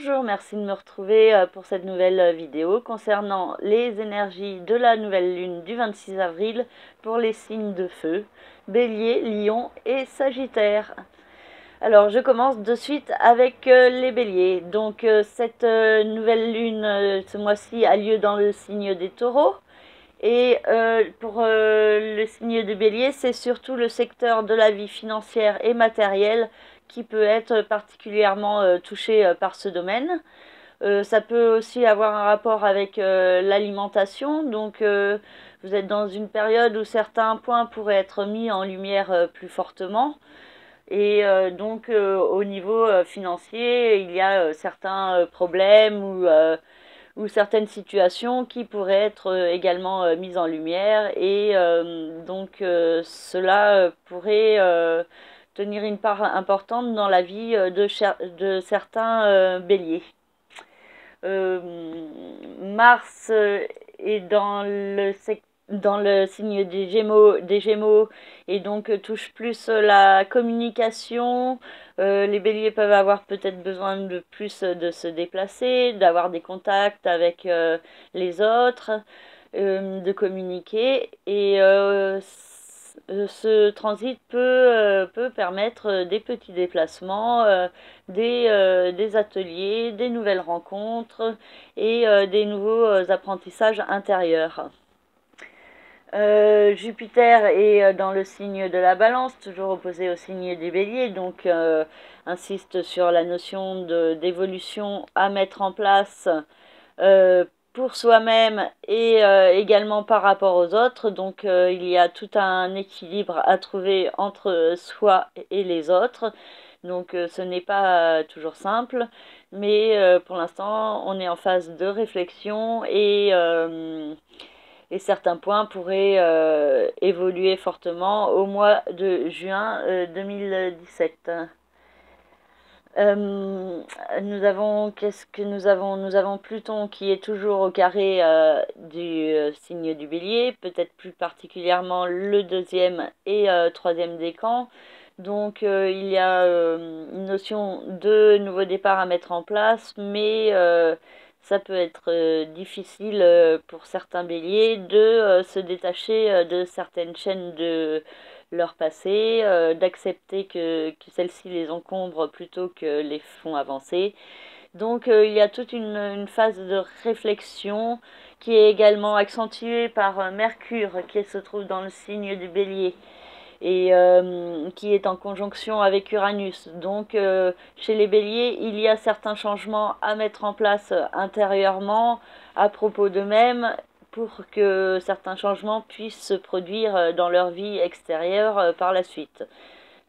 Bonjour, merci de me retrouver pour cette nouvelle vidéo concernant les énergies de la nouvelle lune du 26 avril pour les signes de feu, Bélier, Lion et Sagittaire. Alors je commence de suite avec les Béliers. Donc cette nouvelle lune ce mois-ci a lieu dans le signe des Taureaux. Et pour le signe de Bélier, c'est surtout le secteur de la vie financière et matérielle qui peut être particulièrement touché par ce domaine. Ça peut aussi avoir un rapport avec l'alimentation, donc vous êtes dans une période où certains points pourraient être mis en lumière plus fortement. Et donc au niveau financier, il y a certains problèmes ou certaines situations qui pourraient être également mises en lumière et donc cela pourrait tenir une part importante dans la vie de certains béliers. Mars est dans le signe des Gémeaux et donc touche plus la communication. Les béliers peuvent avoir peut-être besoin de plus de se déplacer, d'avoir des contacts avec les autres, de communiquer et ce transit peut permettre des petits déplacements, des ateliers, des nouvelles rencontres et des nouveaux apprentissages intérieurs. Jupiter est dans le signe de la Balance, toujours opposé au signe des Béliers, donc insiste sur la notion d'évolution à mettre en place pour soi-même et également par rapport aux autres. Donc il y a tout un équilibre à trouver entre soi et les autres. Donc ce n'est pas toujours simple, mais pour l'instant on est en phase de réflexion et certains points pourraient évoluer fortement au mois de juin 2017. Qu'est-ce que nous avons? Nous avons Pluton qui est toujours au carré du signe du Bélier, peut-être plus particulièrement le deuxième et troisième décan. Donc il y a une notion de nouveau départ à mettre en place, mais ça peut être difficile pour certains béliers de se détacher de certaines chaînes de leur passé, d'accepter que celles-ci les encombrent plutôt que les font avancer. Donc il y a toute une phase de réflexion qui est également accentuée par Mercure qui se trouve dans le signe du Bélier et qui est en conjonction avec Uranus. Donc chez les béliers, il y a certains changements à mettre en place intérieurement à propos d'eux-mêmes pour que certains changements puissent se produire dans leur vie extérieure par la suite.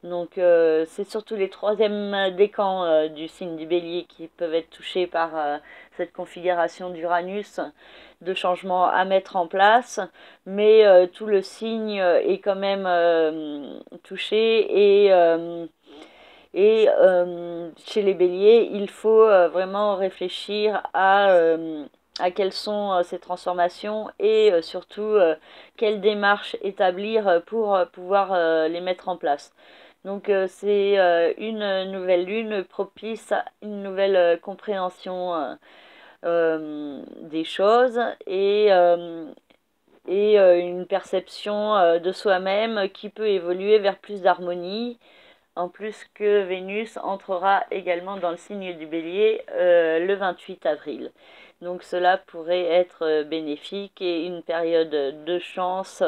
Donc c'est surtout les troisièmes décans du signe du Bélier qui peuvent être touchés par cette configuration d'Uranus, de changements à mettre en place, mais tout le signe est quand même touché et chez les Béliers, il faut vraiment réfléchir à quelles sont ces transformations et surtout quelles démarches établir pour pouvoir les mettre en place. Donc c'est une nouvelle lune propice à une nouvelle compréhension des choses et une perception de soi-même qui peut évoluer vers plus d'harmonie. En plus que Vénus entrera également dans le signe du Bélier le 28 avril. Donc cela pourrait être bénéfique et une période de chance,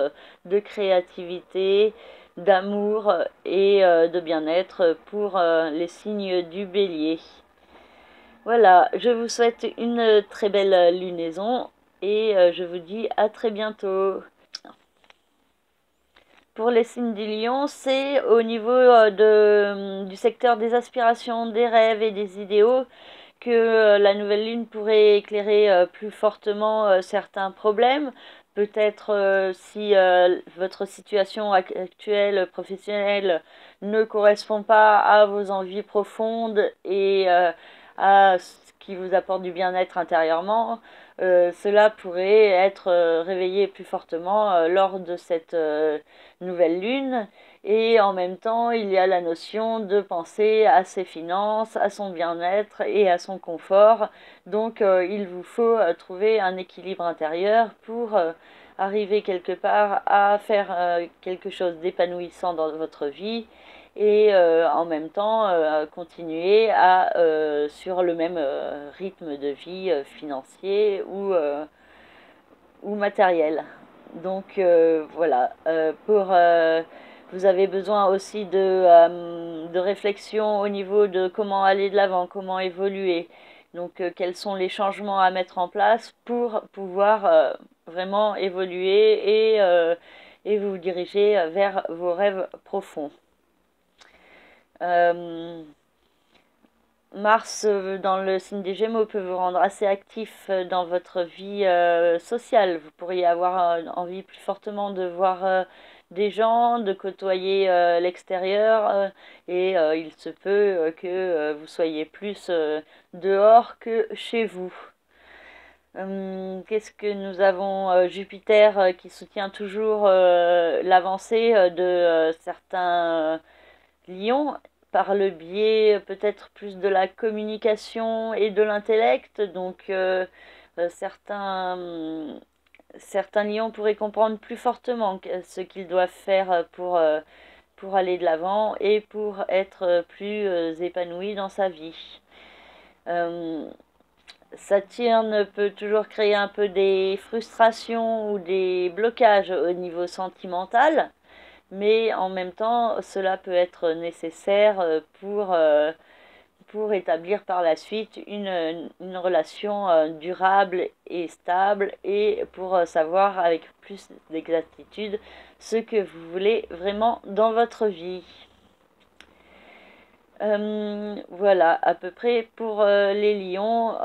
de créativité, d'amour et de bien-être pour les signes du Bélier. Voilà, je vous souhaite une très belle lunaison et je vous dis à très bientôt. Pour les signes du Lion, c'est au niveau du secteur des aspirations, des rêves et des idéaux que la nouvelle lune pourrait éclairer plus fortement certains problèmes. Peut-être si votre situation actuelle professionnelle ne correspond pas à vos envies profondes et à ce qui vous apporte du bien-être intérieurement, cela pourrait être réveillé plus fortement lors de cette nouvelle lune. Et en même temps, il y a la notion de penser à ses finances, à son bien-être et à son confort. Donc, il vous faut trouver un équilibre intérieur pour arriver quelque part à faire quelque chose d'épanouissant dans votre vie et en même temps continuer sur le même rythme de vie financier ou matériel. Donc voilà, vous avez besoin aussi de réflexion au niveau de comment aller de l'avant, comment évoluer. Donc quels sont les changements à mettre en place pour pouvoir vraiment évoluer et vous diriger vers vos rêves profonds. Euh, Mars dans le signe des Gémeaux peut vous rendre assez actif dans votre vie sociale. Vous pourriez avoir envie plus fortement de voir des gens, de côtoyer l'extérieur et il se peut que vous soyez plus dehors que chez vous. Qu'est-ce que nous avons Jupiter qui soutient toujours l'avancée de certains lions par le biais peut-être plus de la communication et de l'intellect. Donc certains lions pourraient comprendre plus fortement ce qu'ils doivent faire pour aller de l'avant et pour être plus épanoui dans sa vie. Saturne peut toujours créer un peu des frustrations ou des blocages au niveau sentimental, mais en même temps, cela peut être nécessaire pour établir par la suite une relation durable et stable et pour savoir avec plus d'exactitude ce que vous voulez vraiment dans votre vie. Voilà, à peu près pour les lions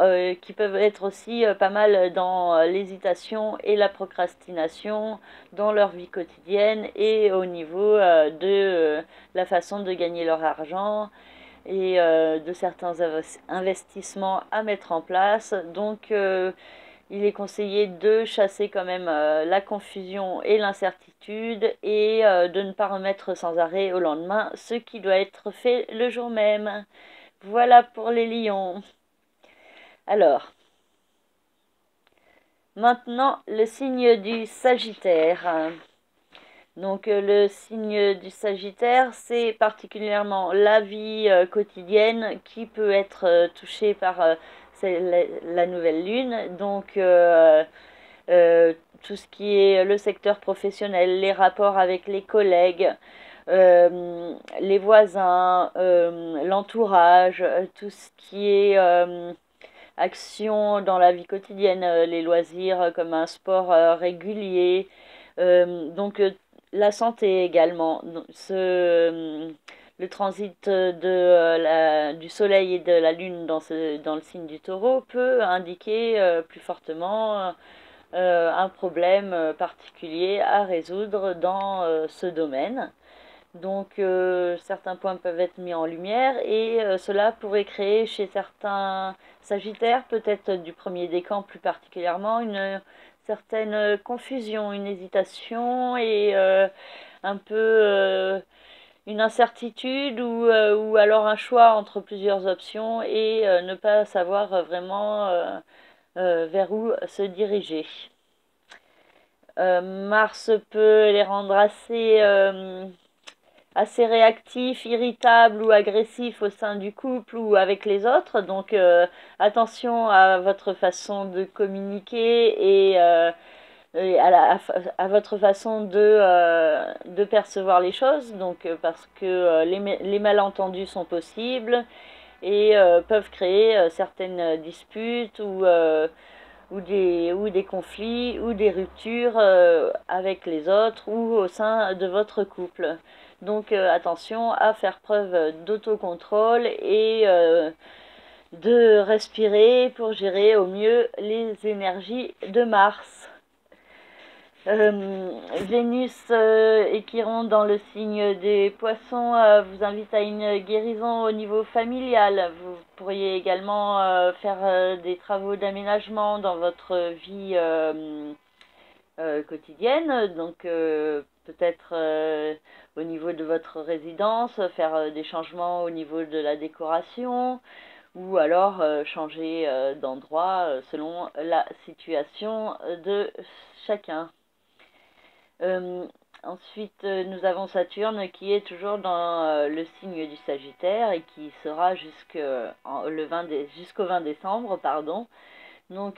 qui peuvent être aussi pas mal dans l'hésitation et la procrastination dans leur vie quotidienne et au niveau de la façon de gagner leur argent et de certains investissements à mettre en place. Donc il est conseillé de chasser quand même la confusion et l'incertitude et de ne pas remettre sans arrêt au lendemain ce qui doit être fait le jour même. Voilà pour les lions. Alors, maintenant le signe du Sagittaire. Donc le signe du Sagittaire, c'est particulièrement la vie quotidienne qui peut être touchée par la nouvelle lune. Donc tout ce qui est le secteur professionnel, les rapports avec les collègues, les voisins, l'entourage, tout ce qui est action dans la vie quotidienne, les loisirs comme un sport régulier. Donc la santé également. Le transit du soleil et de la lune dans le signe du taureau peut indiquer plus fortement un problème particulier à résoudre dans ce domaine. Donc certains points peuvent être mis en lumière et cela pourrait créer chez certains Sagittaires, peut-être du premier décan plus particulièrement, une certaine confusion, une hésitation et un peu une incertitude ou alors un choix entre plusieurs options et ne pas savoir vraiment vers où se diriger. Mars peut les rendre assez réactifs, irritables ou agressifs au sein du couple ou avec les autres. Donc attention à votre façon de communiquer et à votre façon de percevoir les choses. Donc parce que les malentendus sont possibles et peuvent créer certaines disputes ou des conflits ou des ruptures avec les autres ou au sein de votre couple. Donc attention à faire preuve d'autocontrôle et de respirer pour gérer au mieux les énergies de Mars. Vénus et Chiron dans le signe des poissons vous invite à une guérison au niveau familial. Vous pourriez également faire des travaux d'aménagement dans votre vie quotidienne, donc peut-être au niveau de votre résidence, faire des changements au niveau de la décoration, ou alors changer d'endroit selon la situation de chacun. Euh, Ensuite, nous avons Saturne qui est toujours dans le signe du Sagittaire et qui sera jusqu'au 20 décembre, pardon. Donc,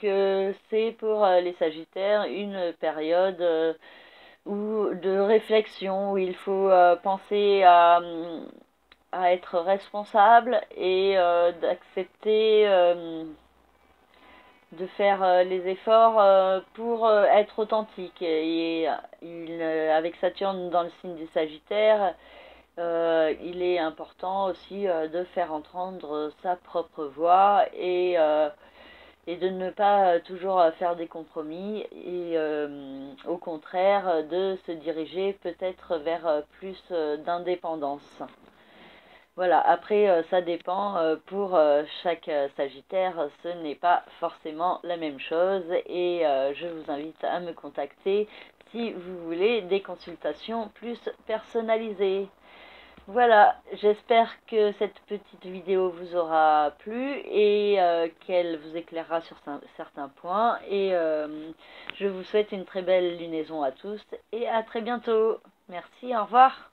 c'est pour les Sagittaires une période de réflexion où il faut penser à être responsable et d'accepter de faire les efforts pour être authentique. Et avec Saturne dans le signe du Sagittaire, il est important aussi de faire entendre sa propre voix et de ne pas toujours faire des compromis et au contraire de se diriger peut-être vers plus d'indépendance. Voilà, après ça dépend pour chaque Sagittaire, ce n'est pas forcément la même chose et je vous invite à me contacter si vous voulez des consultations plus personnalisées. Voilà, j'espère que cette petite vidéo vous aura plu et qu'elle vous éclairera sur certains points et je vous souhaite une très belle lunaison à tous et à très bientôt. Merci, au revoir.